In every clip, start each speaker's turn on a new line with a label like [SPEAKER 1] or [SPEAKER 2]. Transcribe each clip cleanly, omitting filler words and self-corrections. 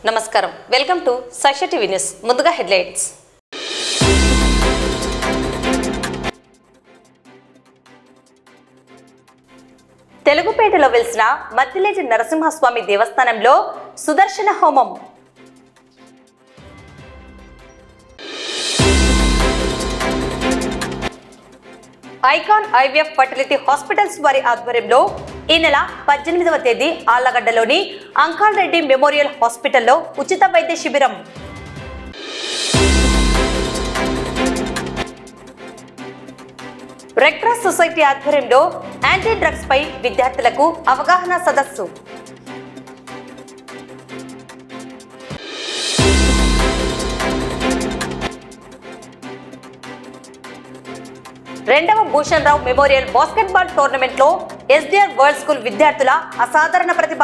[SPEAKER 1] నమస్కారం, welcome to Sakshi TV news. ముందుగా headlines. తెలుగుపేటలో వెలిసిన మద్దిలేటి నరసింహస్వామి దేవస్థానంలో సుదర్శన హోమం. ఐకాన్ ఐవీఎఫ్ ఫర్టిలిటీ హాస్పిటల్స్ వారి ఆధ్వర్యంలో ఈ నెల 18వ తేదీ ఆళ్లగడ్డలోని అంకాల్ రెడ్డి మెమోరియల్ హాస్పిటల్లో ఉచిత వైద్య శిబిరం. రెడ్ క్రాస్ సొసైటీ ఆధ్వర్యంలో యాంటీ డ్రగ్స్ పై విద్యార్థులకు అవగాహన సదస్సు. రెండవ భూషణ్ రావు మెమోరియల్ బాస్కెట్బాల్ టోర్నమెంట్ లో ఎస్డిఆర్ వరల్డ్ స్కూల్ విద్యార్థుల అసాధారణ ప్రతిభ.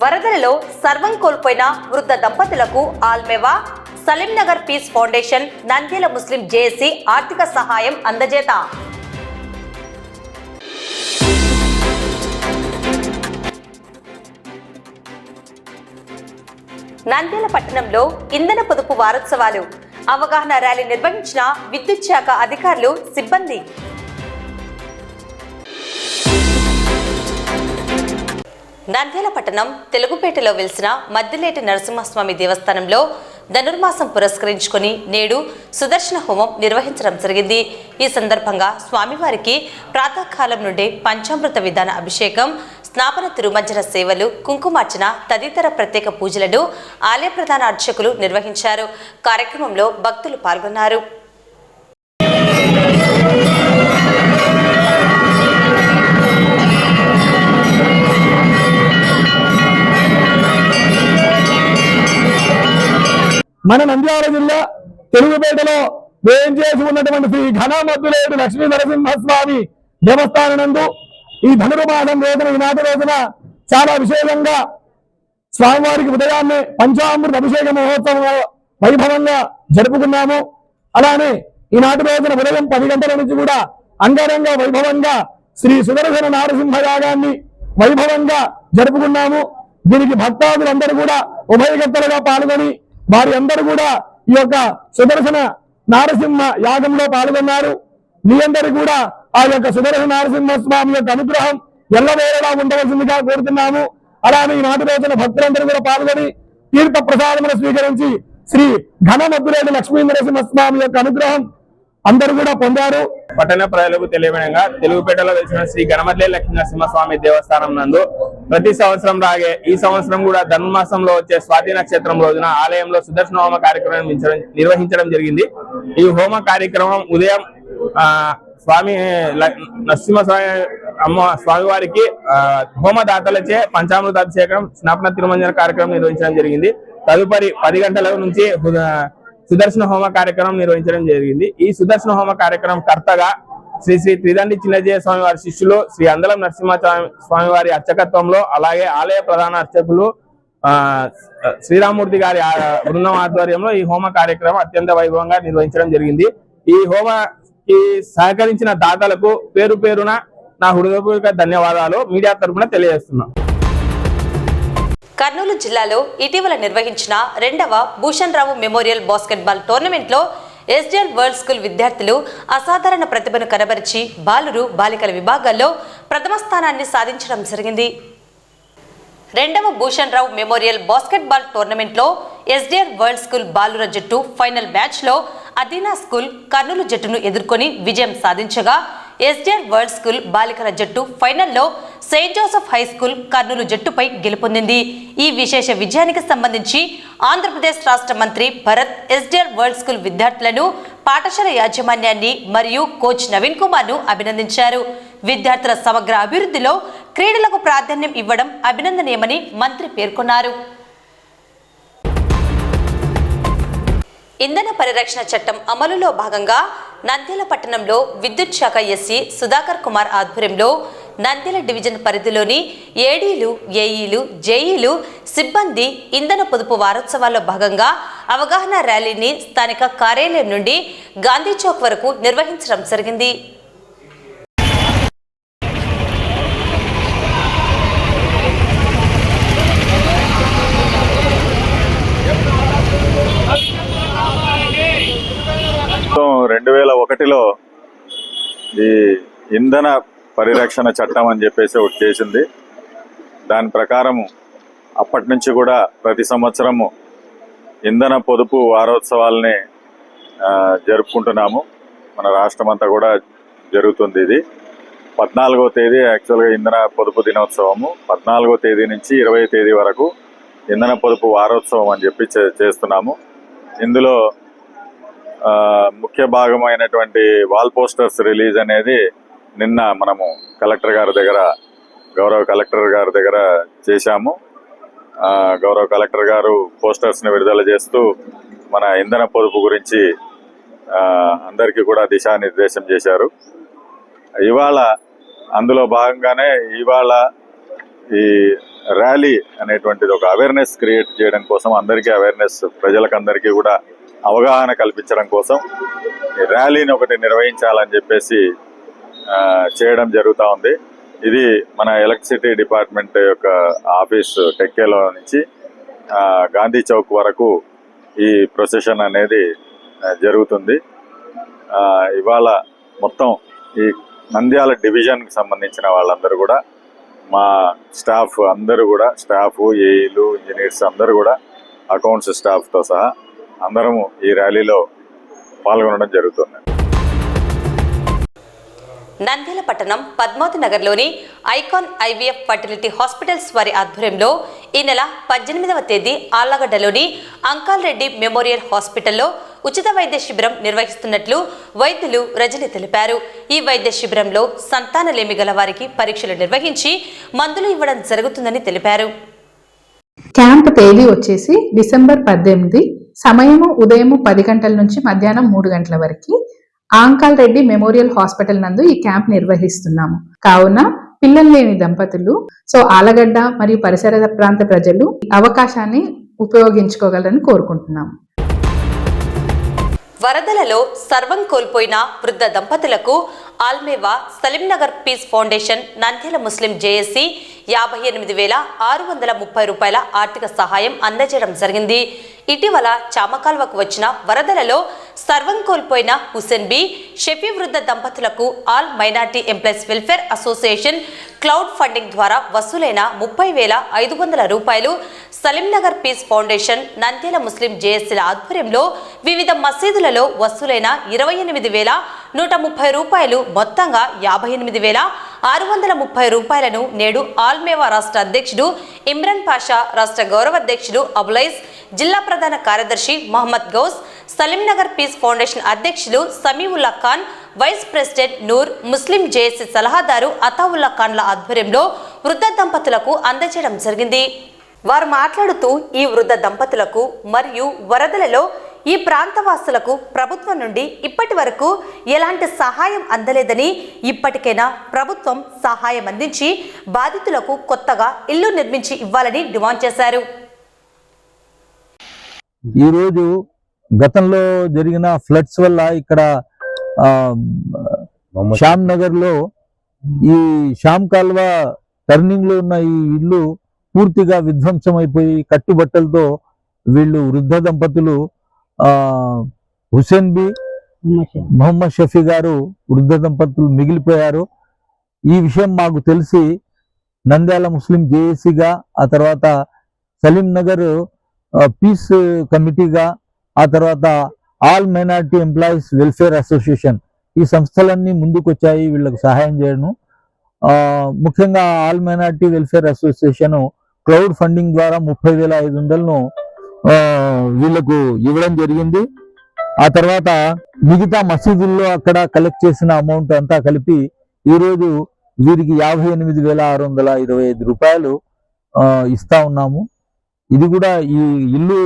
[SPEAKER 1] వరదలలో సర్వం కోల్పోయిన వృద్ధ దంపతులకు ఆల్మేవా సలీం నగర్ పీస్ ఫౌండేషన్ నంద్యాల ముస్లిం జేఏసీ ఆర్థిక సహాయం అందజేత. నంద్యాల పట్టణంలో ఇంధన పొదుపు వారోత్సవాలు, అవగాహన ర్యాలీ నిర్వహించిన విద్యుత్ శాఖ అధికారులు, సిబ్బంది. నంద్యాల పట్టణం తెలుగుపేటలో వెలిసిన మద్దిలేటి నరసింహస్వామి దేవస్థానంలో ధనుర్మాసం పురస్కరించుకొని నేడు సుదర్శన హోమం నిర్వహించడం జరిగింది. ఈ సందర్భంగా స్వామివారికి ప్రాతకాలం నుండే పంచామృత విధాన అభిషేకం, స్నాపన తిరుమంజన సేవలు, కుంకుమార్చన తదితర ప్రత్యేక పూజలను ఆలయ ప్రధాన అర్చకులు నిర్వహించారు. కార్యక్రమంలో భక్తులు పాల్గొన్నారు.
[SPEAKER 2] మన నంద్యాల జిల్లా తెలుగుపేటలో వేయించేసి ఉన్నటువంటి శ్రీ ఘనమద్దులేటి లక్ష్మీ నరసింహస్వామి దేవస్థానం నందు ఈ ధనుర్మాసం రోజున, ఈనాటి రోజున చాలా విశేషంగా స్వామివారికి ఉదయాన్నే పంచామృత అభిషేక మహోత్సవం వైభవంగా జరుపుకున్నాము. అలానే ఈనాటి రోజున ఉదయం 10 గంటల నుంచి కూడా అంగరంగ వైభవంగా శ్రీ సుదర్శన నారసింహ యాగాన్ని వైభవంగా జరుపుకున్నాము. దీనికి భక్తాదులందరూ కూడా ఉభయగత్తలుగా పాల్గొని వారి అందరూ కూడా ఈ యొక్క సుదర్శన నారసింహ యాగంలో పాల్గొన్నారు. మీ అందరూ కూడా ఆ యొక్క సుదర్శన నరసింహ స్వామి యొక్క అనుగ్రహం ఎల్లవేళలా ఉండవలసిందిగా కోరుతున్నాము. అలానే ఈనాటి రోజున భక్తులందరూ కూడా పాల్గొని తీర్థ ప్రసాదములు స్వీకరించి శ్రీ ఘనమద్దులేటి లక్ష్మీ నరసింహస్వామి యొక్క అనుగ్రహం అందరూ కూడా పొందారు.
[SPEAKER 3] పట్టణ ప్రజలకు తెలియబడంగా తెలుగుపేటలో వెలిసిన శ్రీ ఘనమద్దులేటి లక్ష్మీ నరసింహస్వామి దేవస్థానం నందు ప్రతి సంవత్సరం లాగే ఈ సంవత్సరం కూడా ధనుర్మాసంలో వచ్చే స్వాతి నక్షత్రం రోజున ఆలయంలో సుదర్శన హోమ కార్యక్రమం నిర్వహించడం జరిగింది. ఈ హోమ కార్యక్రమం ఉదయం స్వామి నరసింహస్వామి స్వామివారికి హోమదాతలచే పంచామృత అభిషేకం, స్నాపన తిరుమంజన కార్యక్రమం నిర్వహించడం జరిగింది. తదుపరి 10 గంటల నుంచి సుదర్శన హోమ కార్యక్రమం నిర్వహించడం జరిగింది. ఈ సుదర్శన హోమ కార్యక్రమం కర్తగా శ్రీ శ్రీ త్రిదండి చిన్నజయ స్వామి వారి శిష్యులు శ్రీ అందలం నరసింహ స్వామి వారి అర్చకత్వంలో, అలాగే ఆలయ ప్రధాన అర్చకులు శ్రీరామూర్తి గారి బృందం ఆధ్వర్యంలో ఈ హోమ కార్యక్రమం అత్యంత వైభవంగా నిర్వహించడం జరిగింది. ఈ హోమకి సహకరించిన దాతలకు పేరు పేరున నా హృదయపూర్వక ధన్యవాదాలు మీడియా తరఫున తెలియజేస్తున్నాను.
[SPEAKER 1] కర్నూలు జిల్లాలో ఇటీవల నిర్వహించిన రెండవ భూషణ్ రావు మెమోరియల్ బాస్కెట్బాల్ టోర్నమెంట్లో ఎస్డిఆర్ వరల్డ్ స్కూల్ విద్యార్థులు అసాధారణ ప్రతిభను కనబరిచి బాలురు, బాలికల విభాగాల్లో ప్రథమ స్థానాన్ని సాధించడం జరిగింది. రెండవ భూషణ్ రావు మెమోరియల్ బాస్కెట్బాల్ టోర్నమెంట్లో ఎస్డిఆర్ వరల్డ్ స్కూల్ బాలుర జట్టు ఫైనల్ మ్యాచ్లో అదీనా స్కూల్ కర్నూలు జట్టును ఎదుర్కొని విజయం సాధించగా, ఎస్డిఆర్ వరల్డ్ స్కూల్ బాలికల జట్టు ఫైనల్లో Saint Joseph high school Kurnool జట్టుపై గెలుపొందింది. ఈ విశేష విజయానికి సంబంధించి ఆంధ్రప్రదేశ్ రాష్ట్ర మంత్రి భరత్ ఎస్డిఆర్ వరల్డ్ స్కూల్ విద్యార్థులను, పాఠశాల యాజమాన్యాన్ని మరియు కోచ్ నవీన్ కుమార్ ను అభినందించారు. విద్యార్థుల సమగ్ర అభివృద్ధిలో క్రీడలకు ప్రాధాన్యం ఇవ్వడం అభినందనీయమని మంత్రి పేర్కొన్నారు. ఇంధన పరిరక్షణ చట్టం అమలులో భాగంగా నంద్యాల పట్టణంలో విద్యుత్ శాఖ ఎస్సీ సుధాకర్ కుమార్ ఆధ్వర్యంలో నంద్యాల డివిజన్ పరిధిలోని ఏడీలు, ఏఈలు, జేఈలు సిబ్బంది ఇంధన పొదుపు వారోత్సవాల్లో భాగంగా అవగాహన ర్యాలీని స్థానిక కార్యాలయం నుండి గాంధీ చౌక్ వరకు నిర్వహించడం జరిగింది.
[SPEAKER 4] ఒకటిలో ఈ ఇంధన పరిరక్షణ చట్టం అని చెప్పేసి ఒకటి చేసింది. దాని ప్రకారము అప్పటి నుంచి కూడా ప్రతి సంవత్సరము ఇంధన పొదుపు వారోత్సవాల్ని జరుపుకుంటున్నాము. మన రాష్ట్రం అంతా కూడా జరుగుతుంది. ఇది 14వ తేదీ యాక్చువల్గా ఇంధన పొదుపు దినోత్సవము. 14వ తేదీ నుంచి 20వ తేదీ వరకు ఇంధన పొదుపు వారోత్సవం అని చెప్పి చేస్తున్నాము. ఇందులో ముఖ్య భాగమైనటువంటి వాల్ పోస్టర్స్ రిలీజ్ అనేది నిన్న మనము గౌరవ కలెక్టర్ గారి దగ్గర చేశాము. గౌరవ కలెక్టర్ గారు పోస్టర్స్ని విడుదల చేస్తూ మన ఇంధన పొదుపు గురించి అందరికీ కూడా దిశానిర్దేశం చేశారు. ఇవాళ అందులో భాగంగానే ఇవాళ ఈ ర్యాలీ అనేటువంటిది ఒక అవేర్నెస్ క్రియేట్ చేయడం కోసం, ప్రజలకందరికీ కూడా అవగాహన కల్పించడం కోసం ఈ ర్యాలీని ఒకటి నిర్వహించాలని చెప్పేసి చేయడం జరుగుతూ ఉంది. ఇది మన ఎలక్ట్రిసిటీ డిపార్ట్మెంట్ యొక్క ఆఫీస్ టెక్కేలో నుంచి గాంధీ చౌక్ వరకు ఈ ప్రొసెషన్ అనేది జరుగుతుంది. ఇవాళ మొత్తం ఈ నంద్యాల డివిజన్కి సంబంధించిన వాళ్ళందరూ కూడా, మా స్టాఫ్ అందరూ కూడా, స్టాఫ్, ఏఈలు, ఇంజనీర్స్ అందరూ కూడా, అకౌంట్స్ స్టాఫ్తో సహా అందరము ఈ ర్యాలీలో పాల్గొనడం జరుగుతుంది.
[SPEAKER 1] నంద్యాల పట్టణం పద్మావతి నగర్లోని ఐకాన్ ఐవీఎఫ్ ఫర్టిలిటీ హాస్పిటల్స్ వారి ఆధ్వర్యంలో ఈ నెల 18వ తేదీ ఆళ్లగడ్డలోని అంకాల్ రెడ్డి మెమోరియల్ హాస్పిటల్లో ఉచిత వైద్య శిబిరం నిర్వహిస్తున్నట్లు వైద్యులు రజని తెలిపారు. ఈ వైద్య శిబిరంలో సంతానలేమి గల వారికి పరీక్షలు నిర్వహించి మందులు ఇవ్వడం జరుగుతుందని తెలిపారు.
[SPEAKER 5] క్యాంప్ తేదీ వచ్చేసి డిసెంబర్ 18, సమయము ఉదయం 10 గంటల నుంచి మధ్యాహ్నం 3 గంటల వరకు ఆంకాల్ రెడ్డి మెమోరియల్ హాస్పిటల్ నందు ఈ క్యాంప్ నిర్వహిస్తున్నాము. కావున పిల్లలు లేని దంపతులు, ఆలగడ్డ మరియు పరిసర ప్రాంత ప్రజలు అవకాశాన్ని ఉపయోగించుకోగలరని కోరుకుంటున్నాము.
[SPEAKER 1] వరదలలో సర్వం కోల్పోయిన వృద్ధ దంపతులకు ఆల్మేవా సలీంనగర్ పీస్ ఫౌండేషన్ నంద్యాల ముస్లిం జేఏసీ 58,630 రూపాయల ఆర్థిక సహాయం అందజేయడం జరిగింది. ఇటీవల చామకాల్వకు వచ్చిన వరదలలో సర్వం కోల్పోయిన హుసేన్ బి, షఫీ వృద్ధ దంపతులకు all minority employees welfare association cloud funding ద్వారా వసూలైన 30,500 రూపాయలు సలీంనగర్ పీస్ ఫౌండేషన్ నంద్యాల ముస్లిం జేఏసీల ఆధ్వర్యంలో వివిధ మసీదులలో వసూలైన 28,130 రూపాయలు మొత్తంగా 58,630 రూపాయలను నేడు ఆల్మేవా రాష్ట్ర అధ్యక్షుడు ఇమ్రాన్ పాషా, రాష్ట్ర గౌరవ అధ్యక్షుడు అబులైజ్, జిల్లా ప్రధాన కార్యదర్శి మహమ్మద్ గౌస్, సలీంనగర్ పీస్ ఫౌండేషన్ అధ్యక్షులు సమీవుల్లా ఖాన్, వైస్ ప్రెసిడెంట్ నూర్, ముస్లిం జేఏసీ సలహాదారు అతావుల్లా ఖాన్ల ఆధ్వర్యంలో వృద్ధ దంపతులకు అందజేయడం జరిగింది. వారు మాట్లాడుతూ ఈ వృద్ధ దంపతులకు మరియు వరదలలో ఈ ప్రాంతవాసులకు ప్రభుత్వం నుండి ఇప్పటి వరకు ఎలాంటి సహాయం అందలేదని, ఇప్పటికైనా ప్రభుత్వం సహాయం అందించి బాధితులకు కొత్తగా ఇల్లు నిర్మించి ఇవ్వాలని డిమాండ్ చేశారు.
[SPEAKER 6] ఈరోజు గతంలో జరిగిన ఫ్లడ్స్ వల్ల ఇక్కడ శ్యామ్ నగర్ లో ఈ శ్యామ్ కాల్వ టర్నింగ్ లో ఉన్న ఈ ఇల్లు పూర్తిగా విధ్వంసం అయిపోయి కట్టుబట్టలతో వీళ్ళు వృద్ధ దంపతులు హుసేన్ బి, మొహమ్మద్ షఫీ గారు వృద్ధ దంపతులు మిగిలిపోయారు. ఈ విషయం మాకు తెలిసి నంద్యాల ముస్లిం జేఏసీగా, ఆ తర్వాత సలీం నగర్ పీస్ కమిటీగా, ఆ తర్వాత all minority employees welfare association, ఈ సంస్థలన్నీ ముందుకొచ్చాయి వీళ్ళకి సహాయం చేయడం. ముఖ్యంగా all minority welfare association cloud funding ద్వారా 30,500ను వీళ్ళకు ఇవ్వడం జరిగింది. ఆ తర్వాత మిగతా మసీదుల్లో అక్కడ కలెక్ట్ చేసిన అమౌంట్ అంతా కలిపి ఈరోజు వీరికి 58,625 రూపాయలు ఇస్తా ఉన్నాము. ఇది కూడా ఈ ఇల్లు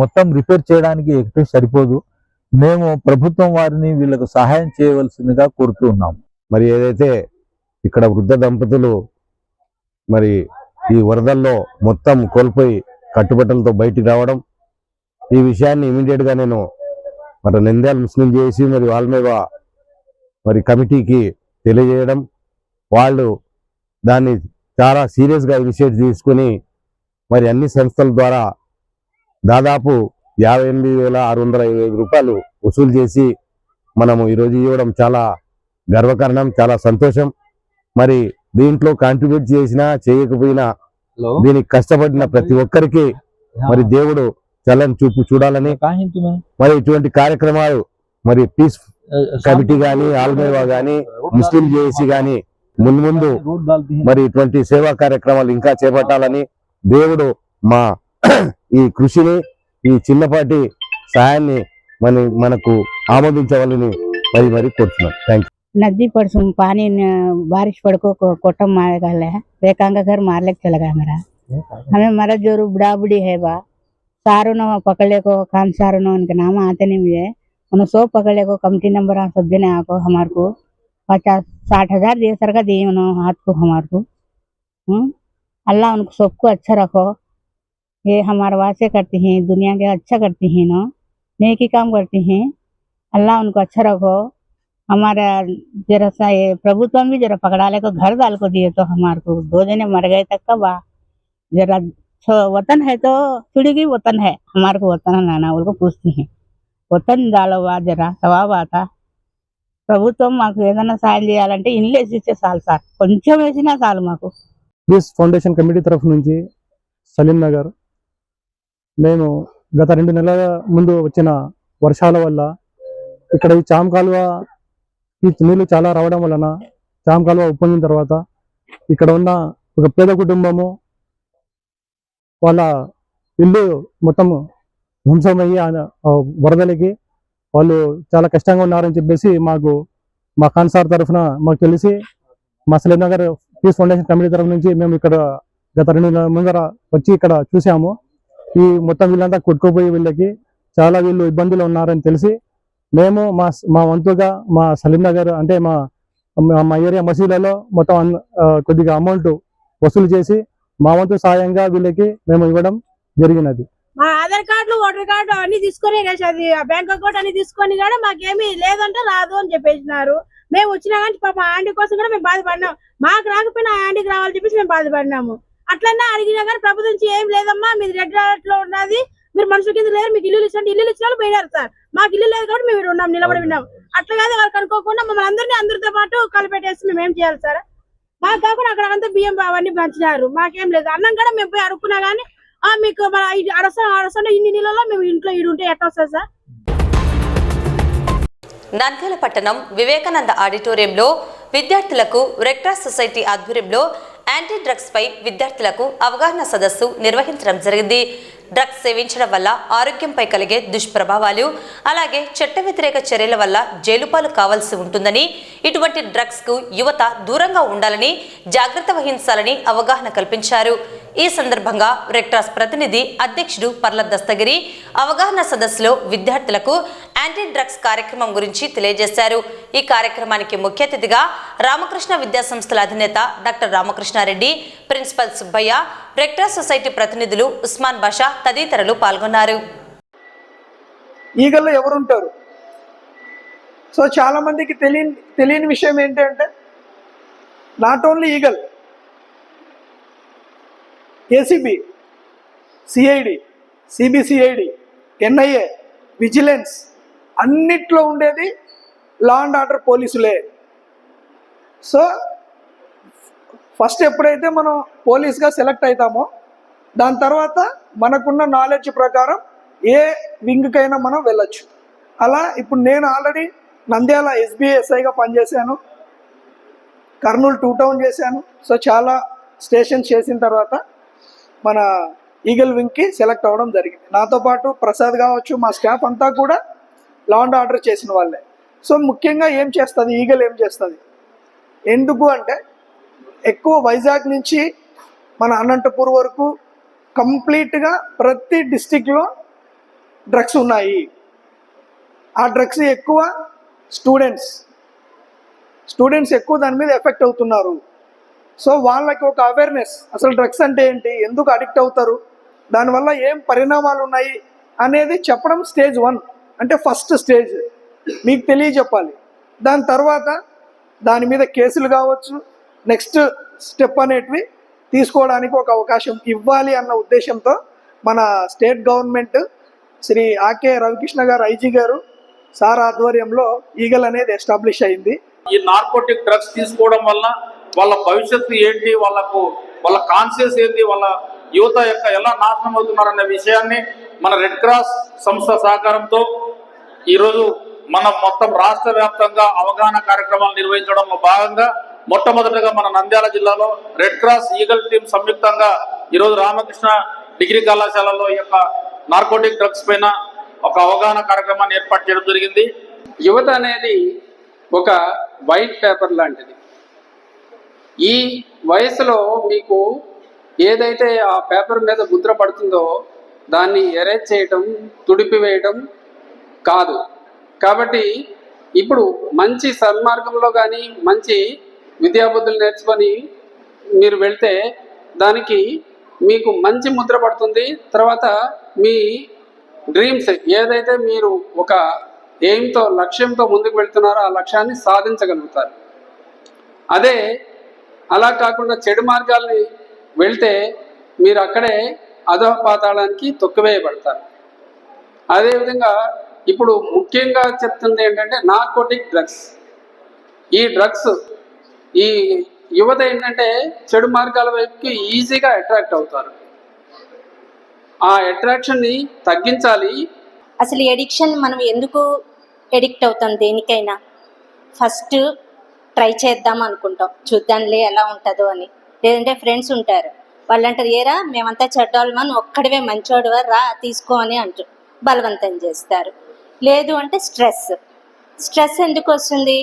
[SPEAKER 6] మొత్తం రిపేర్ చేయడానికి ఎక్కువ సరిపోదు. మేము ప్రభుత్వం వారిని వీళ్ళకు సహాయం చేయవలసిందిగా కోరుతూ ఉన్నాము.
[SPEAKER 7] మరి ఏదైతే ఇక్కడ వృద్ధ దంపతులు మరి ఈ వరదల్లో మొత్తం కోల్పోయి కట్టుబట్టలతో బయటికి రావడం, ఈ విషయాన్ని ఇమీడియట్ గా నేను మరి నంద్యాల ముస్లిం జేఏసీ మరియు ఆల్మేవా మరి కమిటీకి తెలియజేయడం, వాళ్ళు దాన్ని చాలా సీరియస్ గా ఇనిషియేట్ తీసుకుని మరి అన్ని సంస్థల ద్వారా దాదాపు 58,625 రూపాయలు వసూలు చేసి మనము ఈరోజు ఇవ్వడం చాలా గర్వకారణం, చాలా సంతోషం. మరి దీంట్లో కాంట్రిబ్యూట్ చేసినా చేయకపోయినా దీనికి కష్టపడిన ప్రతి ఒక్కరికి మరి దేవుడు చల్లని చూపు చూడాలని, మరి ఇటువంటి కార్యక్రమాలు మరి పీస్ కమిటీ గాని, ఆల్మేవా గాని, ముస్లిం జేఏసీ గాని ముందు మరి ఇటువంటి సేవా కార్యక్రమాలు ఇంకా చేపట్టాలని, దేవుడు మా ఈ కృషిని, ఈ చిన్నపాటి సహాయాన్ని మనకు ఆమోదించవాలని మరి కోరుతున్నాను. Thank you.
[SPEAKER 8] नदी पर पानी बारिश पड़ को कोटम मार गल है, बेकांगा घर मार ले चला गया मेरा। हमें मारा जो बुढ़ा बुढ़ी है बा सारो न पकड़े को खान सारो न उनके नाम आते नहीं मुझे, उन्हें 100 पकड़े को कमती नंबर सब देने आको हमारे को 50-60 हजार दिए सर का दिए उन्होंने हाथ को हमारे को। अल्लाह उनको सबको अच्छा रखो, ये हमारे वास्ते करती हैं, दुनिया के अच्छा करती हैं, ना नेकी काम करती हैं। अल्लाह उनको अच्छा रखो। हमारा जरा सा ये प्रभुत्व भी जरा पकड़ा ले को घर डाल को दिए तो हमारे को 2 जने मर गए तक का बा। जरा वतन है तो थोड़ी की वतन है, हमारे को वतन लाना उनको पूछती हैं, वतन डालो बा जरा सवाब आता। ప్రభుత్వం మాకు ఏదైనా సాయం చేయాలంటే ఇల్లు వేసిచ్చే చాలు సార్, కొంచెం వేసినా చాలు మాకు.
[SPEAKER 2] పీస్ ఫౌండేషన్ కమిటీ తరఫు నుంచి సలీం నగర్ మేము గత 2 నెలల ముందు వచ్చిన వర్షాల వల్ల ఇక్కడ ఈ చామ్ కాలువ ఈ నీళ్లు చాలా రావడం వలన చామ్ కాలువ ఉప్పొంగిన తర్వాత ఇక్కడ ఉన్న ఒక పేద కుటుంబము వాళ్ళ ఇల్లు మొత్తం ధ్వంసమయ్యి వరదలకి వాళ్ళు చాలా కష్టంగా ఉన్నారని చెప్పేసి మా ఖాన్ సార్ తరఫున మాకు తెలిసి మా Salim Nagar peace foundation committee తరఫు నుంచి మేము ఇక్కడ గత 2 నెలల ముందర వచ్చి ఇక్కడ చూసాము. ఈ మొత్తం వీళ్ళంతా కొట్టుకుపోయి వీళ్ళకి చాలా వీళ్ళు ఇబ్బందులు ఉన్నారని తెలిసి మేము మా వంతుగా మా సలీం నగర్ అంటే మా ఏరియా మసీదులలో మొత్తం కొద్దిగా అమౌంట్ వసూలు చేసి మా వంతు సాయంగా వీళ్ళకి మేము ఇవ్వడం జరిగినది.
[SPEAKER 9] మా ఆధార్ కార్డులు, ఓటర్ కార్డు అన్ని తీసుకొని అది బ్యాంక్ అకౌంట్ అన్ని తీసుకొని కూడా మాకేమీ లేదంటే రాదు అని చెప్పేసినారు. మేము వచ్చినా కానీ పాప ఆంటీ కోసం కూడా మేము బాధపడినాం. మాకు రాకపోయినా ఆంటీకి రావాలని చెప్పేసి మేము బాధపడినాము. అట్లనే అడిగినా కానీ ప్రభుత్వం నుంచి ఏం లేదమ్మా, మీది రెడ్ అలర్ట్ లో ఉన్నది, మీరు మనుషుల కింద లేరు, మీకు ఇల్లు ఇచ్చండి, ఇల్లు ఇచ్చిన వాళ్ళు పోయినారు సార్. మాకు ఇల్లు లేదు కాబట్టి మేము ఉన్నాం, నిలబడి విన్నాం. అట్లా కాదు వాళ్ళు కనుక్కోకుండా మమ్మల్ని అందరితో పాటు కలిపెట్టేసి మేము ఏం చేయాలి సార్? మాకు కాకుండా అక్కడ అంతా బియ్యం అవన్నీ పంచినారు, మాకేం లేదు. అన్నం కూడా మేము పోయి అడుక్కున్నా కానీ మీకు అరసండి ఇన్ని నీళ్ళలో మేము ఇంట్లో ఉంటే ఎట్లా వస్తుంది సార్?
[SPEAKER 1] నంద్యాల పట్టణం వివేకానంద ఆడిటోరియంలో విద్యార్థులకు రెడ్ క్రాస్ సొసైటీ ఆధ్వర్యంలో యాంటీ డ్రగ్స్ పై విద్యార్థులకు అవగాహన సదస్సు నిర్వహించడం జరిగింది. డ్రగ్స్ సేవించడం వల్ల ఆరోగ్యంపై కలిగే దుష్ప్రభావాలు, అలాగే చట్ట వ్యతిరేక చర్యల వల్ల జైలుపాలు కావాల్సి ఉంటుందని, ఇటువంటి డ్రగ్స్ కు యువత దూరంగా ఉండాలని, జాగ్రత్త వహించాలని అవగాహన కల్పించారు. ఈ సందర్భంగా రెడ్ క్రాస్ ప్రతినిధి అధ్యక్షుడు పర్ల దస్తగిరి అవగాహన సదస్సులో విద్యార్థులకు యాంటీ డ్రగ్స్ కార్యక్రమం గురించి తెలియజేశారు. ఈ కార్యక్రమానికి ముఖ్య అతిథిగా రామకృష్ణ విద్యా సంస్థల అధినేత doctor Ramakrishna Reddy, principal Subbaiah, red cross society ప్రతినిధులు ఉస్మాన్ బాషా తదితరులు పాల్గొన్నారు.
[SPEAKER 10] ఈగల్లో ఎవరుంటారు? సో చాలా మందికి తెలియని విషయం ఏంటంటే not only eagle, ACB, CID, CBCID, NIA, vigilance అన్నిట్లో ఉండేది లా అండ్ ఆర్డర్ పోలీసులే. సో ఫస్ట్ ఎప్పుడైతే మనం పోలీస్గా సెలెక్ట్ అవుతామో దాని తర్వాత మనకున్న నాలెడ్జ్ ప్రకారం ఏ వింగ్కైనా మనం వెళ్ళొచ్చు. అలా ఇప్పుడు నేను ఆల్రెడీ నంద్యాల ఎస్బీఎస్ఐగా పనిచేశాను, కర్నూలు 2 టౌన్ చేశాను. సో చాలా స్టేషన్స్ చేసిన తర్వాత మన ఈగల్ వింగ్కి సెలెక్ట్ అవ్వడం జరిగింది. నాతో పాటు ప్రసాద్ కావచ్చు, మా స్టాఫ్ అంతా కూడా లా అండ్ ఆర్డర్ చేసిన వాళ్ళే. సో ముఖ్యంగా ఏం చేస్తుంది ఈగల్, ఏం చేస్తుంది, ఎందుకు అంటే ఎక్కువ వైజాగ్ నుంచి మన అనంతపూర్ వరకు కంప్లీట్గా ప్రతి డిస్టిక్లో డ్రగ్స్ ఉన్నాయి. ఆ డ్రగ్స్ ఎక్కువ స్టూడెంట్స్ ఎక్కువ దాని మీద ఎఫెక్ట్ అవుతున్నారు. సో వాళ్ళకి ఒక అవేర్నెస్, అసలు డ్రగ్స్ అంటే ఏంటి, ఎందుకు అడిక్ట్ అవుతారు, దానివల్ల ఏం పరిణామాలు ఉన్నాయి అనేది చెప్పడం స్టేజ్ 1, అంటే ఫస్ట్ స్టేజ్ మీకు తెలియజెప్పాలి. దాని తర్వాత దాని మీద కేసులు కావచ్చు, నెక్స్ట్ స్టెప్ అనేటివి తీసుకోవడానికి ఒక అవకాశం ఇవ్వాలి అన్న ఉద్దేశంతో మన స్టేట్ గవర్నమెంట్ శ్రీ ఆకే రవికృష్ణ గారు ఐజీ గారు సార్ ఆధ్వర్యంలో ఈగల్ అనేది ఎస్టాబ్లిష్ అయింది.
[SPEAKER 11] ఈ నార్కోటిక్ డ్రగ్స్ తీసుకోవడం వల్ల వాళ్ళ భవిష్యత్తు ఏంటి, వాళ్ళ కాన్షియస్ ఏంటి, వాళ్ళ యువత యొక్క ఎలా నాశనం అవుతున్నారనే విషయాన్ని మన రెడ్ క్రాస్ సంస్థ సహకారంతో ఈరోజు మనం మొత్తం రాష్ట్ర వ్యాప్తంగా అవగాహన కార్యక్రమాలు నిర్వహించడంలో భాగంగా మొట్టమొదటగా మన నంద్యాల జిల్లాలో రెడ్ క్రాస్ ఈగల్ టీం సంయుక్తంగా ఈరోజు రామకృష్ణ డిగ్రీ కళాశాలలో ఈ యొక్క నార్కోటిక్ డ్రగ్స్ పైన ఒక అవగాహన కార్యక్రమాన్ని ఏర్పాటు చేయడం జరిగింది.
[SPEAKER 12] యువత అనేది ఒక వైట్ పేపర్ లాంటిది. ఈ వయసులో మీకు ఏదైతే ఆ పేపర్ మీద ముద్ర పడుతుందో దాన్ని ఎరేజ్ చేయటం, తుడిపివేయటం కాదు. కాబట్టి ఇప్పుడు మంచి సన్మార్గంలో కానీ మంచి విద్యాబుద్ధులు నేర్చుకొని మీరు వెళ్తే దానికి మీకు మంచి ముద్ర పడుతుంది. తర్వాత మీ డ్రీమ్స్ ఏదైతే మీరు ఒక ఎయిమ్తో, లక్ష్యంతో ముందుకు వెళ్తున్నారో ఆ లక్ష్యాన్ని సాధించగలుగుతారు. అదే అలా కాకుండా చెడు మార్గాల్ని వెళ్తే మీరు అక్కడే అధోపాతాళానికి తొక్కివేయబడతారు. అదేవిధంగా ఇప్పుడు ముఖ్యంగా చెప్తుంది ఏంటంటే నార్కోటిక్ డ్రగ్స్. ఈ డ్రగ్స్ ఈ యువత ఏంటంటే చెడు మార్గాల వైపుకి ఈజీగా అట్రాక్ట్ అవుతారు. ఆ అట్రాక్షన్ని తగ్గించాలి.
[SPEAKER 13] అసలు ఎడిక్షన్ మనం ఎందుకు ఎడిక్ట్ అవుతాం దేనికైనా? ఫస్ట్ ట్రై చేద్దాం అనుకుంటాం, చూద్దాంలే ఎలా ఉంటుందో అని. లేదంటే ఫ్రెండ్స్ ఉంటారు, వాళ్ళు అంటారు ఏరా మేమంతా చెడ్డోళ్ళమా, నువ్వు ఒక్కడివే మంచోడువా రా తీసుకో అని అంటారు, బలవంతం చేస్తారు. లేదు అంటే స్ట్రెస్ ఎందుకు వస్తుంది?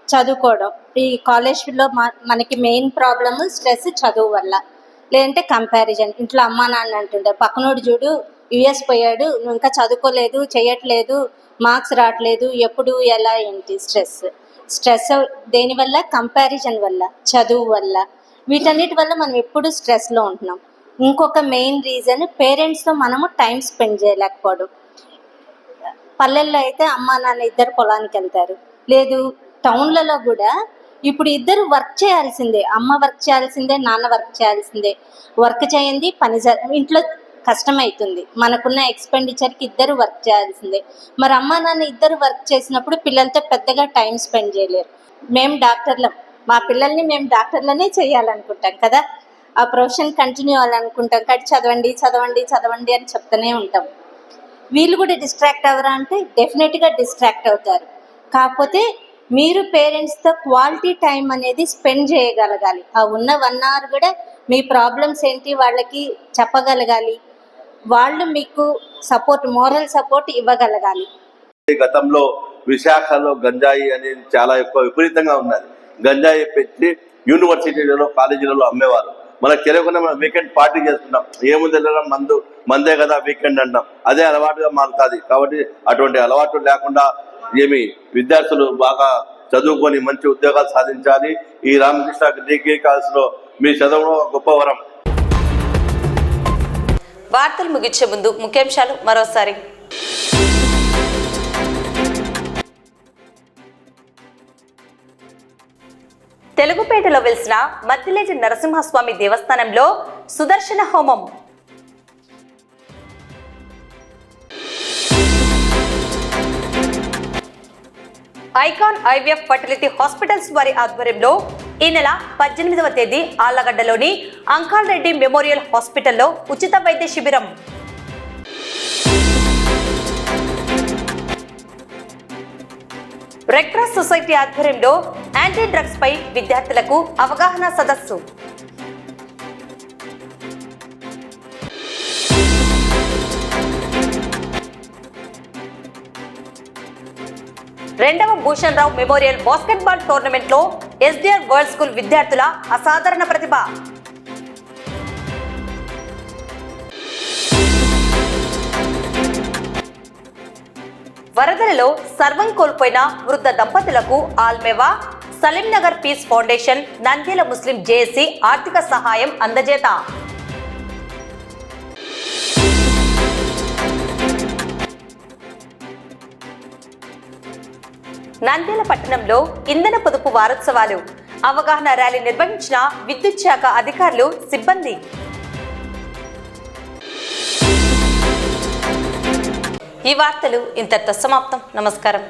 [SPEAKER 13] చదువుకోవడం. ఈ కాలేజ్లో మనకి మెయిన్ ప్రాబ్లమ్ స్ట్రెస్ చదువు వల్ల. లేదంటే కంపారిజన్. ఇంట్లో అమ్మా నాన్న అంటుండే పక్కనోడు చూడు యుఎస్ పోయాడు, నువ్వు ఇంకా చదువుకోలేదు, చేయట్లేదు, మార్క్స్ రావట్లేదు, ఎప్పుడు ఎలా ఏంటి? స్ట్రెస్ దేనివల్ల? కంపారిజన్ వల్ల, చదువు వల్ల. వీటన్నిటి వల్ల మనం ఎప్పుడు స్ట్రెస్లో ఉంటున్నాం. ఇంకొక మెయిన్ రీజన్ పేరెంట్స్తో మనము టైం స్పెండ్ చేయలేకపోవడం. పల్లెల్లో అయితే అమ్మా నాన్న ఇద్దరు పొలానికి వెళ్తారు. లేదు టౌన్లలో కూడా ఇప్పుడు ఇద్దరు వర్క్ చేయాల్సిందే, అమ్మ వర్క్ చేయాల్సిందే, నాన్న వర్క్ చేయాల్సిందే. వర్క్ చేయండి పని ఇంట్లో కష్టమవుతుంది, మనకున్న ఎక్స్పెండిచర్కి ఇద్దరు వర్క్ చేయాల్సిందే. మరి అమ్మ నాన్న ఇద్దరు వర్క్ చేసినప్పుడు పిల్లలతో పెద్దగా టైం స్పెండ్ చేయలేరు. మేము డాక్టర్లం, మా పిల్లల్ని మేము డాక్టర్లనే చేయాలనుకుంటాం కదా, ఆ ప్రొఫెషన్ కంటిన్యూ అవ్వాలనుకుంటాం. కాబట్టి చదవండి చదవండి చదవండి అని చెప్తూనే ఉంటాం. వీళ్ళు కూడా డిస్ట్రాక్ట్ అవ్వరా అంటే డెఫినెట్గా డిస్ట్రాక్ట్ అవుతారు. కాకపోతే మీరు పేరెంట్స్తో క్వాలిటీ టైం అనేది స్పెండ్ చేయగలగాలి. ఆ ఉన్న 1 hour కూడా మీ ప్రాబ్లమ్స్ ఏంటి వాళ్ళకి చెప్పగలగాలి. వాళ్ళు మీకు సపోర్ట్, మోరల్ సపోర్ట్ ఇవ్వగలగాలి.
[SPEAKER 14] గతంలో విశాఖలో గంజాయి అనేది చాలా ఎక్కువ విపరీతంగా ఉన్నది. గంజాయి పెట్టి యూనివర్సిటీలలో, కాలేజీలలో అమ్మేవారు. మనకు తెలియకుండా మనం వీకెండ్ పార్టీ చేస్తున్నాం. ఏముంది మందే కదా వీకెండ్ అంటాం. అదే అలవాటుగా మారుతుంది. కాబట్టి అటువంటి అలవాటు లేకుండా విద్యార్థులు బాగా చదువుకొని మంచి ఉద్యోగాలు సాధించాలి. ఈ రామకృష్ణ డిగ్రీ కాలేజ్లో మీ చదువులో గొప్ప వరం.
[SPEAKER 1] వార్తలు ముగించే ముందు ముఖ్యాంశాలు మరోసారి. తెలుగుపేటలో వెలిసిన మద్దిలేటి నరసింహస్వామి దేవస్థానంలో సుదర్శన హోమం. ఐకాన్ ఐవీఎఫ్ ఫర్టిలిటీ హాస్పిటల్స్ వారి ఆధ్వర్యంలో ఈ నెల 18వ తేదీ ఆళ్లగడ్డలోని అంకాల్ రెడ్డి మెమోరియల్ హాస్పిటల్లో ఉచిత వైద్య శిబిరం. రెడ్ క్రాస్ సొసైటీ ఆధ్వర్యంలో యాంటీ డ్రగ్స్ పై విద్యార్థులకు అవగాహన సదస్సు. రెండవ భూషణ్ రావు మెమోరియల్ బాస్కెట్బాల్ టోర్నమెంట్ లో ఎస్డిఆర్ వరల్డ్ స్కూల్ విద్యార్థుల అసాధారణ ప్రతిభ. వరదలలో సర్వం కోల్పోయిన వృద్ధ దంపతులకు ఆల్మేవా, సలీం నగర్ పీస్ ఫౌండేషన్, నంద్యాల ముస్లిం జేఏసీ ఆర్థిక సహాయం అందజేత. నంద్యాల పట్టణంలో ఇంధన పొదుపు వారోత్సవాలు, అవగాహన ర్యాలీ నిర్వహించిన విద్యుత్ శాఖ అధికారులు, సిబ్బంది. ఈ వార్తలు ఇంతటితో సమాప్తం. నమస్కారం.